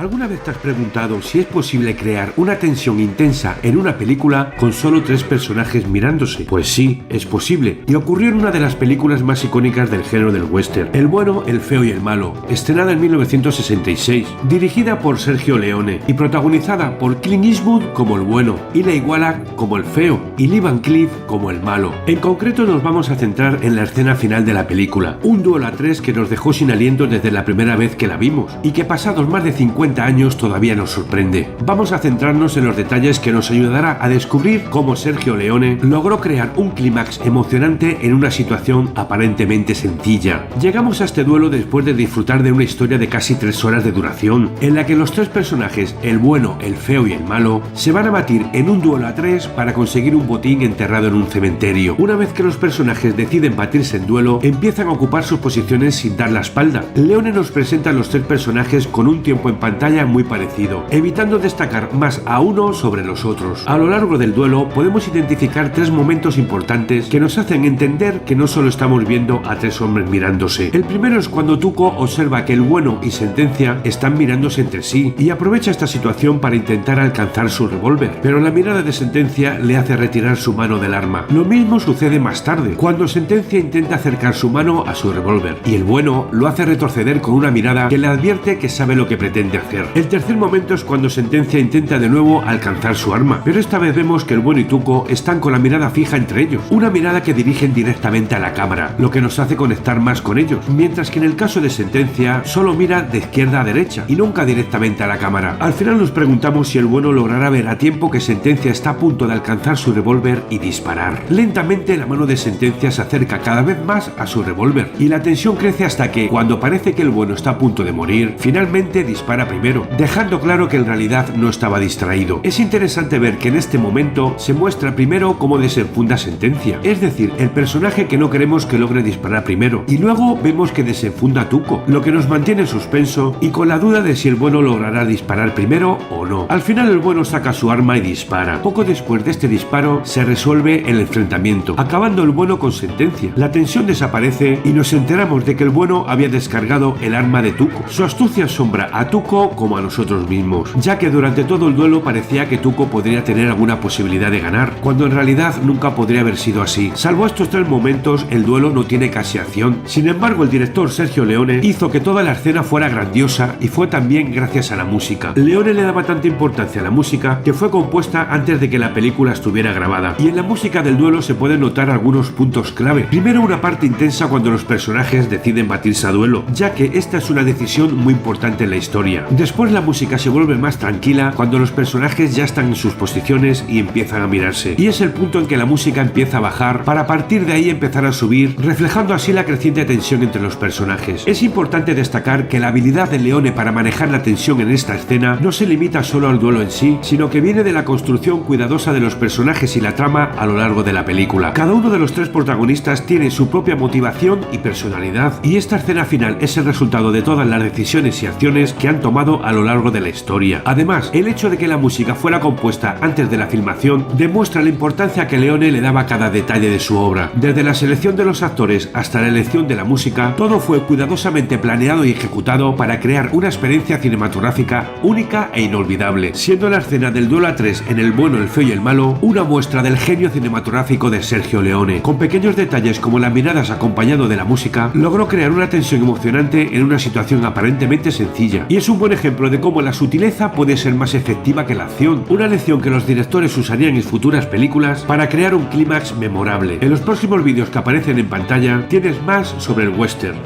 ¿Alguna vez te has preguntado si es posible crear una tensión intensa en una película con solo 3 personajes mirándose? Pues sí, es posible, y ocurrió en una de las películas más icónicas del género del western, El bueno, el feo y el malo, estrenada en 1966, dirigida por Sergio Leone y protagonizada por Clint Eastwood como el bueno, Eli Wallach como el feo y Lee Van Cleef como el malo. En concreto nos vamos a centrar en la escena final de la película, un duelo a 3 que nos dejó sin aliento desde la primera vez que la vimos y que pasados más de 50 años todavía nos sorprende. Vamos a centrarnos en los detalles que nos ayudará a descubrir cómo Sergio Leone logró crear un clímax emocionante en una situación aparentemente sencilla. Llegamos a este duelo después de disfrutar de una historia de casi 3 horas de duración, en la que los 3 personajes, el bueno, el feo y el malo, se van a batir en un duelo a 3 para conseguir un botín enterrado en un cementerio. Una vez que los personajes deciden batirse en duelo, empiezan a ocupar sus posiciones sin dar la espalda. Leone nos presenta a los 3 personajes con un tiempo en pantalla muy parecido, evitando destacar más a uno sobre los otros. A lo largo del duelo podemos identificar 3 momentos importantes que nos hacen entender que no solo estamos viendo a 3 hombres mirándose. El primero es cuando Tuco observa que el bueno y Sentencia están mirándose entre sí y aprovecha esta situación para intentar alcanzar su revólver, pero la mirada de Sentencia le hace retirar su mano del arma. Lo mismo sucede más tarde, cuando Sentencia intenta acercar su mano a su revólver y el bueno lo hace retroceder con una mirada que le advierte que sabe lo que pretende hacer. El tercer momento es cuando Sentencia intenta de nuevo alcanzar su arma, pero esta vez vemos que el bueno y Tuco están con la mirada fija entre ellos, una mirada que dirigen directamente a la cámara, lo que nos hace conectar más con ellos, mientras que en el caso de Sentencia solo mira de izquierda a derecha y nunca directamente a la cámara. Al final nos preguntamos si el bueno logrará ver a tiempo que Sentencia está a punto de alcanzar su revólver y disparar. Lentamente la mano de Sentencia se acerca cada vez más a su revólver y la tensión crece hasta que, cuando parece que el bueno está a punto de morir, finalmente dispara primero, dejando claro que en realidad no estaba distraído. Es interesante ver que en este momento se muestra primero cómo desenfunda Sentencia, es decir, el personaje que no queremos que logre disparar primero, y luego vemos que desenfunda a Tuco, lo que nos mantiene en suspenso y con la duda de si el bueno logrará disparar primero o no. Al final el bueno saca su arma y dispara. Poco después de este disparo se resuelve el enfrentamiento, acabando el bueno con Sentencia. La tensión desaparece y nos enteramos de que el bueno había descargado el arma de Tuco. Su astucia asombra a Tuco como a nosotros mismos, ya que durante todo el duelo parecía que Tuco podría tener alguna posibilidad de ganar, cuando en realidad nunca podría haber sido así. Salvo estos 3 momentos, el duelo no tiene casi acción. Sin embargo, el director Sergio Leone hizo que toda la escena fuera grandiosa y fue también gracias a la música. Leone le daba tanta importancia a la música que fue compuesta antes de que la película estuviera grabada, y en la música del duelo se pueden notar algunos puntos clave. Primero, una parte intensa cuando los personajes deciden batirse a duelo, ya que esta es una decisión muy importante en la historia. Después la música se vuelve más tranquila cuando los personajes ya están en sus posiciones y empiezan a mirarse, y es el punto en que la música empieza a bajar para a partir de ahí empezar a subir, reflejando así la creciente tensión entre los personajes. Es importante destacar que la habilidad de Leone para manejar la tensión en esta escena no se limita solo al duelo en sí, sino que viene de la construcción cuidadosa de los personajes y la trama a lo largo de la película. Cada uno de los 3 protagonistas tiene su propia motivación y personalidad, y esta escena final es el resultado de todas las decisiones y acciones que han tomado a lo largo de la historia. Además, el hecho de que la música fuera compuesta antes de la filmación demuestra la importancia que Leone le daba a cada detalle de su obra. Desde la selección de los actores hasta la elección de la música, todo fue cuidadosamente planeado y ejecutado para crear una experiencia cinematográfica única e inolvidable, siendo la escena del duelo a 3 en El bueno, el feo y el malo una muestra del genio cinematográfico de Sergio Leone. Con pequeños detalles como las miradas acompañado de la música, logró crear una tensión emocionante en una situación aparentemente sencilla, y es un buen ejemplo de cómo la sutileza puede ser más efectiva que la acción, una lección que los directores usarían en futuras películas para crear un clímax memorable. En los próximos vídeos que aparecen en pantalla tienes más sobre el western.